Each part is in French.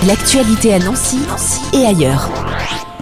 L'actualité à Nancy et ailleurs.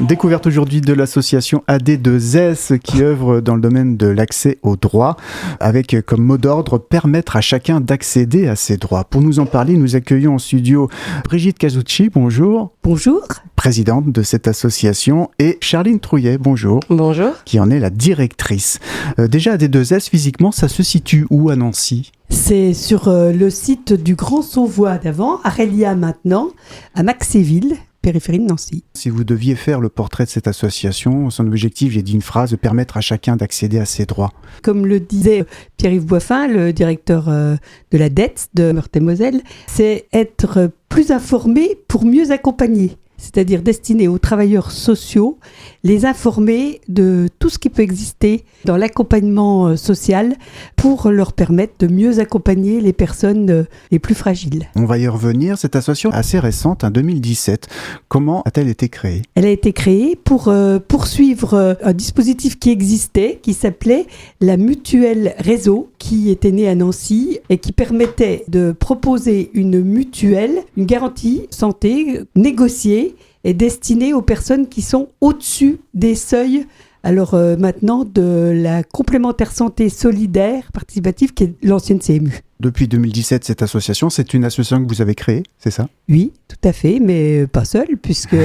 Découverte aujourd'hui de l'association AD2S qui œuvre dans le domaine de l'accès aux droits avec comme mot d'ordre permettre à chacun d'accéder à ses droits. Pour nous en parler, nous accueillons en studio Brigitte Casucci, bonjour. Bonjour. Présidente de cette association, et Charline Trouillet, bonjour. Bonjour. Qui en est la directrice. Déjà AD2S, physiquement, ça se situe où à Nancy ? C'est sur le site du Grand Sauvois d'avant, Arelia maintenant, à Maxéville, périphérie de Nancy. Si vous deviez faire le portrait de cette association, son objectif, j'ai dit une phrase, de permettre à chacun d'accéder à ses droits. Comme le disait Pierre-Yves Boiffin, le directeur de la DETS de Meurthe-et-Moselle, c'est être plus informé pour mieux accompagner. C'est-à-dire destiné aux travailleurs sociaux, les informer de tout ce qui peut exister dans l'accompagnement social pour leur permettre de mieux accompagner les personnes les plus fragiles. On va y revenir. Cette association assez récente, en 2017. Comment a-t-elle été créée ? Elle a été créée pour poursuivre un dispositif qui existait, qui s'appelait la Mutuelle Réseau, qui était née à Nancy et qui permettait de proposer une mutuelle, une garantie santé négociée est destinée aux personnes qui sont au-dessus des seuils, alors maintenant, de la complémentaire santé solidaire participative qui est l'ancienne CMU. Depuis 2017, cette association, c'est une association que vous avez créée, c'est ça ? Oui, tout à fait, mais pas seule, puisque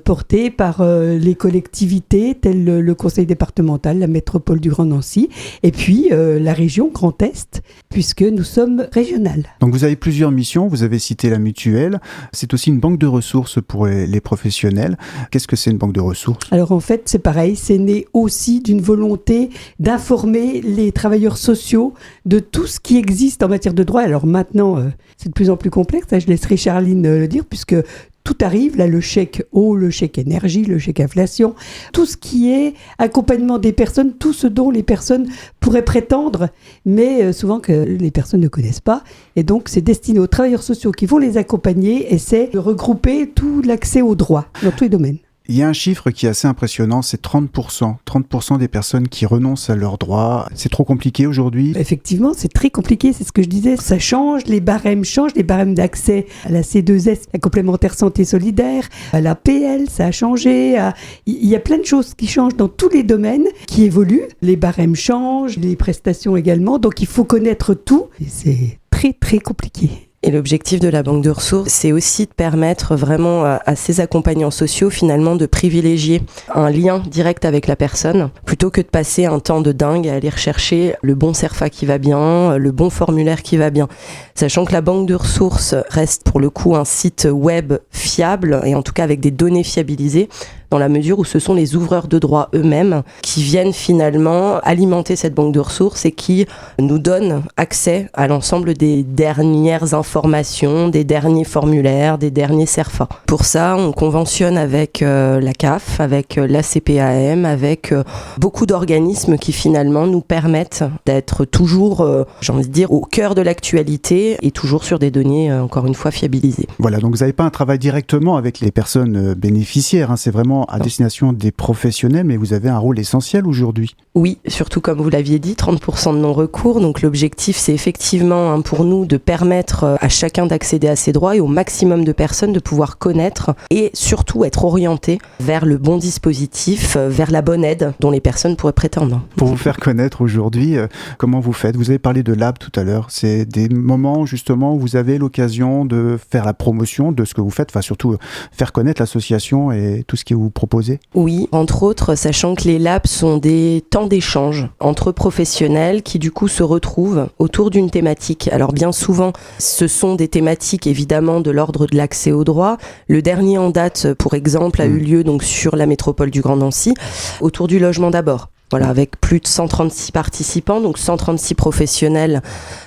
portée par les collectivités telles le conseil départemental, la métropole du Grand Nancy, et puis la région Grand Est, puisque nous sommes régionales. Donc vous avez plusieurs missions, vous avez cité la mutuelle, c'est aussi une banque de ressources pour les professionnels. Qu'est-ce que c'est une banque de ressources ? Alors en fait, c'est pareil, c'est né aussi d'une volonté d'informer les travailleurs sociaux de tout ce qui existe en matière de droit. Alors maintenant, c'est de plus en plus complexe, je laisserai Charline le dire, puisque tout arrive, là, le chèque eau, le chèque énergie, le chèque inflation, tout ce qui est accompagnement des personnes, tout ce dont les personnes pourraient prétendre, mais souvent que les personnes ne connaissent pas. Et donc, c'est destiné aux travailleurs sociaux qui vont les accompagner, et c'est de regrouper tout l'accès aux droits dans tous les domaines. Il y a un chiffre qui est assez impressionnant, c'est 30%. 30% des personnes qui renoncent à leurs droits. C'est trop compliqué aujourd'hui ? Effectivement, c'est très compliqué, c'est ce que je disais. Ça change, les barèmes changent, les barèmes d'accès à la C2S, la complémentaire santé solidaire, à l'APL, ça a changé. Il y a plein de choses qui changent dans tous les domaines, qui évoluent. Les barèmes changent, les prestations également. Donc il faut connaître tout, et c'est très très compliqué. Et l'objectif de la banque de ressources, c'est aussi de permettre vraiment à ces accompagnants sociaux finalement de privilégier un lien direct avec la personne plutôt que de passer un temps de dingue à aller rechercher le bon CERFA qui va bien, le bon formulaire qui va bien. Sachant que la banque de ressources reste pour le coup un site web fiable et en tout cas avec des données fiabilisées, dans la mesure où ce sont les ouvreurs de droit eux-mêmes qui viennent finalement alimenter cette banque de ressources et qui nous donnent accès à l'ensemble des dernières informations, des derniers formulaires, des derniers CERFA. Pour ça, on conventionne avec la CAF, avec la CPAM, avec beaucoup d'organismes qui finalement nous permettent d'être toujours, j'ai envie de dire, au cœur de l'actualité et toujours sur des données, encore une fois, fiabilisées. Voilà, donc vous n'avez pas un travail directement avec les personnes bénéficiaires, c'est vraiment à destination des professionnels, mais vous avez un rôle essentiel aujourd'hui. Oui, surtout comme vous l'aviez dit, 30% de non-recours. Donc l'objectif, c'est effectivement pour nous de permettre à chacun d'accéder à ses droits et au maximum de personnes de pouvoir connaître et surtout être orientés vers le bon dispositif, vers la bonne aide dont les personnes pourraient prétendre. Pour vous faire connaître aujourd'hui, comment vous faites ? Vous avez parlé de Lab tout à l'heure. C'est des moments justement où vous avez l'occasion de faire la promotion de ce que vous faites, enfin surtout faire connaître l'association et tout ce qui vous proposez ? Oui, entre autres, sachant que les labs sont des temps d'échange entre professionnels qui du coup se retrouvent autour d'une thématique. Alors bien souvent, ce sont des thématiques évidemment de l'ordre de l'accès aux droits. Le dernier en date, pour exemple, a eu lieu donc sur la métropole du Grand Nancy, autour du logement d'abord. Voilà, avec plus de 136 participants, donc 136 professionnels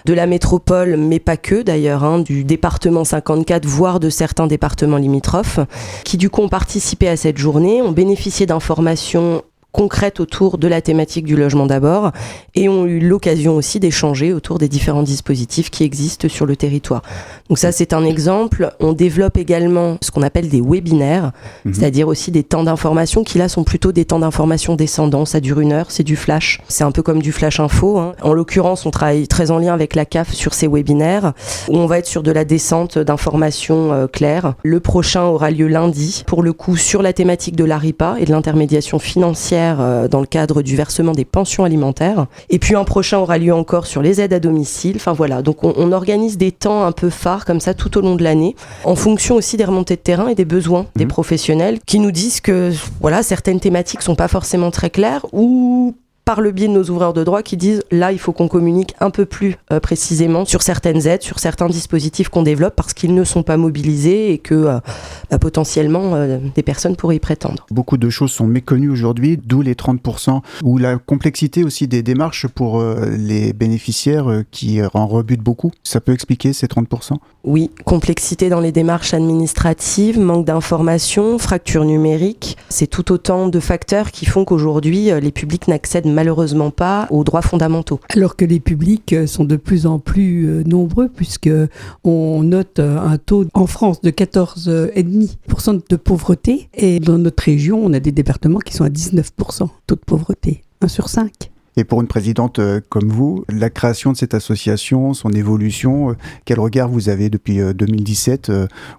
de la métropole, mais pas que d'ailleurs, du département 54, voire de certains départements limitrophes, qui du coup ont participé à cette journée, ont bénéficié d'informations concrètes autour de la thématique du logement d'abord et ont eu l'occasion aussi d'échanger autour des différents dispositifs qui existent sur le territoire. Donc ça, c'est un exemple. On développe également ce qu'on appelle des webinaires, c'est-à-dire aussi des temps d'information qui là sont plutôt des temps d'information descendants. Ça dure 1 heure, c'est du flash. C'est un peu comme du flash info. En l'occurrence, on travaille très en lien avec la CAF sur ces webinaires où on va être sur de la descente d'informations claires. Le prochain aura lieu lundi, pour le coup, sur la thématique de l'ARIPA et de l'intermédiation financière dans le cadre du versement des pensions alimentaires. Et puis un prochain aura lieu encore sur les aides à domicile. Enfin voilà, donc on organise des temps un peu phares comme ça tout au long de l'année, en fonction aussi des remontées de terrain et des besoins des professionnels qui nous disent que voilà, certaines thématiques sont pas forcément très claires ou par le biais de nos ouvreurs de droit qui disent là il faut qu'on communique un peu plus précisément sur certaines aides, sur certains dispositifs qu'on développe parce qu'ils ne sont pas mobilisés et que potentiellement des personnes pourraient y prétendre. Beaucoup de choses sont méconnues aujourd'hui, d'où les 30%, ou la complexité aussi des démarches pour les bénéficiaires qui en rebutent beaucoup. Ça peut expliquer ces 30%? Oui, complexité dans les démarches administratives, manque d'informations, fracture numérique, c'est tout autant de facteurs qui font qu'aujourd'hui les publics n'accèdent malheureusement pas aux droits fondamentaux. Alors que les publics sont de plus en plus nombreux puisque on note un taux en France de 14,5% de pauvreté et dans notre région, on a des départements qui sont à 19% taux de pauvreté, 1 sur 5. Et pour une présidente comme vous, la création de cette association, son évolution, quel regard vous avez depuis 2017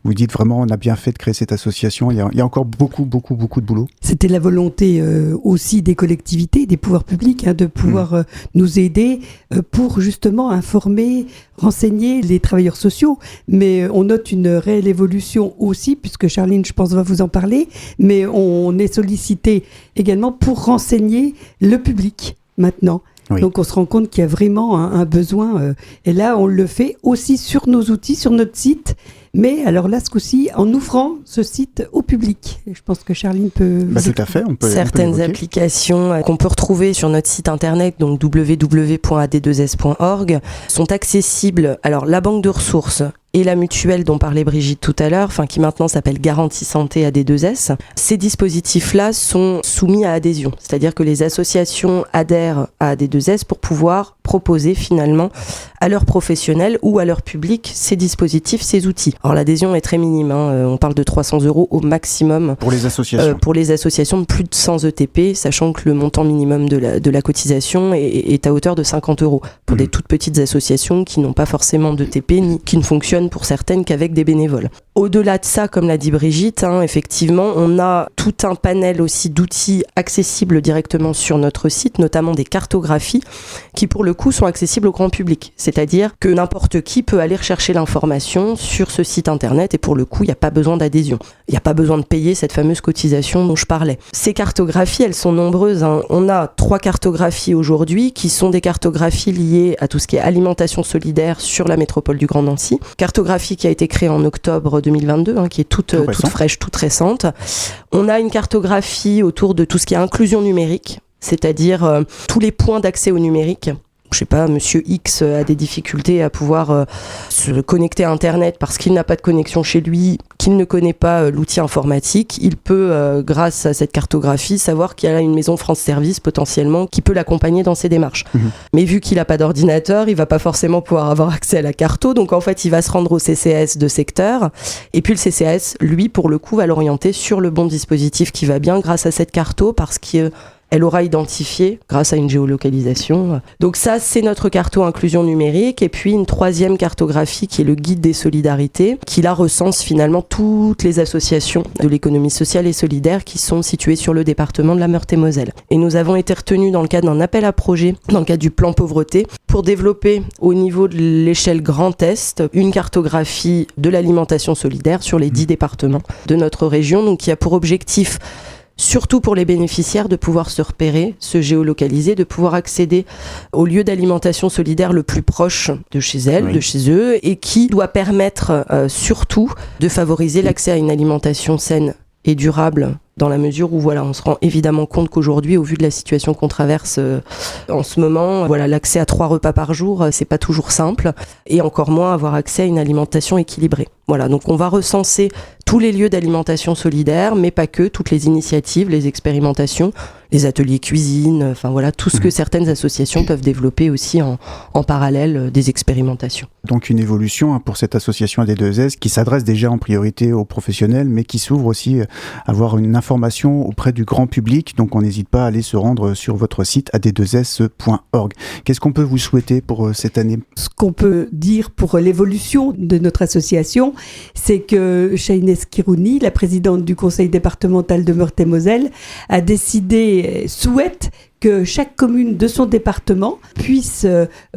Vous dites vraiment on a bien fait de créer cette association, il y a encore beaucoup de boulot. C'était la volonté aussi des collectivités, des pouvoirs publics, de pouvoir nous aider pour justement informer, renseigner les travailleurs sociaux. Mais on note une réelle évolution aussi, puisque Charline, je pense, va vous en parler, mais on est sollicité également pour renseigner le public. Maintenant. Oui. Donc on se rend compte qu'il y a vraiment un besoin et là on le fait aussi sur nos outils, sur notre site, mais alors là ce coup-ci en ouvrant ce site au public. Je pense que Charline peut... tout à fait, on peut certaines applications qu'on peut retrouver sur notre site internet, donc www.ad2s.org, sont accessibles. Alors la banque de ressources et la mutuelle dont parlait Brigitte tout à l'heure, qui maintenant s'appelle Garantie Santé AD2S, ces dispositifs-là sont soumis à adhésion. C'est-à-dire que les associations adhèrent à AD2S pour pouvoir proposer finalement à leurs professionnels ou à leur public ces dispositifs, ces outils. Alors l'adhésion est très minime, on parle de 300 € au maximum. Pour les associations pour les associations de plus de 100 ETP, sachant que le montant minimum de la cotisation est à hauteur de 50 € pour des toutes petites associations qui n'ont pas forcément d'ETP ni qui ne fonctionnent pour certaines qu'avec des bénévoles. Au-delà de ça, comme l'a dit Brigitte, effectivement, on a tout un panel aussi d'outils accessibles directement sur notre site, notamment des cartographies qui pour le coup sont accessibles au grand public. C'est-à-dire que n'importe qui peut aller rechercher l'information sur ce site internet et pour le coup, il n'y a pas besoin d'adhésion. Il n'y a pas besoin de payer cette fameuse cotisation dont je parlais. Ces cartographies, elles sont nombreuses. On a 3 cartographies aujourd'hui qui sont des cartographies liées à tout ce qui est alimentation solidaire sur la métropole du Grand Nancy. Cartographie qui a été créée en octobre 2022, qui est toute fraîche, toute récente. On a une cartographie autour de tout ce qui est inclusion numérique, c'est-à-dire tous les points d'accès au numérique. Je sais pas, monsieur X a des difficultés à pouvoir se connecter à Internet parce qu'il n'a pas de connexion chez lui, qu'il ne connaît pas l'outil informatique. Il peut, grâce à cette cartographie, savoir qu'il y a une maison France Service potentiellement qui peut l'accompagner dans ses démarches. Mais vu qu'il n'a pas d'ordinateur, il va pas forcément pouvoir avoir accès à la carto. Donc en fait, il va se rendre au CCAS de secteur. Et puis le CCAS, lui, pour le coup, va l'orienter sur le bon dispositif qui va bien grâce à cette carto parce que elle aura identifié grâce à une géolocalisation. Donc ça, c'est notre carto inclusion numérique. Et puis une 3e cartographie qui est le guide des solidarités, qui là recense finalement toutes les associations de l'économie sociale et solidaire qui sont situées sur le département de la Meurthe-et-Moselle. Et nous avons été retenus dans le cadre d'un appel à projet, dans le cadre du plan pauvreté, pour développer au niveau de l'échelle Grand Est une cartographie de l'alimentation solidaire sur les 10 départements de notre région, donc qui a pour objectif surtout pour les bénéficiaires, de pouvoir se repérer, se géolocaliser, de pouvoir accéder au lieu d'alimentation solidaire le plus proche de chez elles, de chez eux, et qui doit permettre surtout de favoriser l'accès à une alimentation saine et durable, dans la mesure où on se rend évidemment compte qu'aujourd'hui, au vu de la situation qu'on traverse en ce moment, l'accès à 3 repas par jour, c'est pas toujours simple, et encore moins avoir accès à une alimentation équilibrée. Donc on va recenser tous les lieux d'alimentation solidaire, mais pas que, toutes les initiatives, les expérimentations, les ateliers cuisine, enfin voilà, tout ce que certaines associations peuvent développer aussi en parallèle des expérimentations. Donc une évolution pour cette association AD2S qui s'adresse déjà en priorité aux professionnels, mais qui s'ouvre aussi à avoir une information auprès du grand public. Donc on n'hésite pas à aller se rendre sur votre site ad2s.org. Qu'est-ce qu'on peut vous souhaiter pour cette année ? Ce qu'on peut dire pour l'évolution de notre association, c'est que Shaines Kirouni, la présidente du conseil départemental de Meurthe-et-Moselle, a décidé, souhaite que chaque commune de son département puisse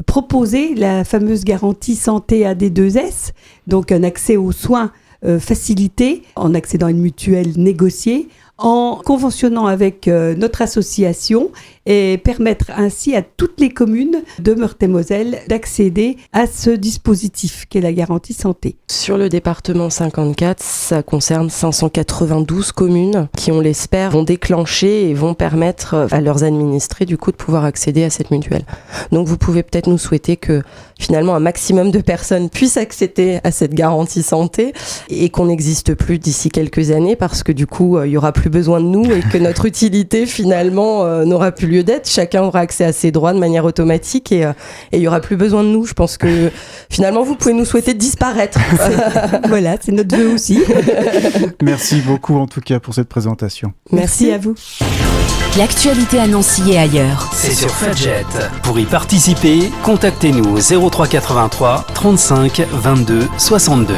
proposer la fameuse garantie santé AD2S, donc un accès aux soins facilité en accédant à une mutuelle négociée, en conventionnant avec notre association et permettre ainsi à toutes les communes de Meurthe-et-Moselle d'accéder à ce dispositif qu'est la garantie santé. Sur le département 54, ça concerne 592 communes qui, on l'espère, vont déclencher et vont permettre à leurs administrés du coup de pouvoir accéder à cette mutuelle. Donc vous pouvez peut-être nous souhaiter que finalement un maximum de personnes puissent accéder à cette garantie santé et qu'on n'existe plus d'ici quelques années parce que du coup il y aura plus besoin de nous et que notre utilité finalement n'aura plus lieu d'être. Chacun aura accès à ses droits de manière automatique et il y aura plus besoin de nous. Je pense que finalement vous pouvez nous souhaiter de disparaître. Voilà, c'est notre vœu aussi. Merci beaucoup en tout cas pour cette présentation. Merci à vous. L'actualité à Nancy et ailleurs. C'est sur Fudget. Pour y participer, contactez-nous au 03 83 35 22 62.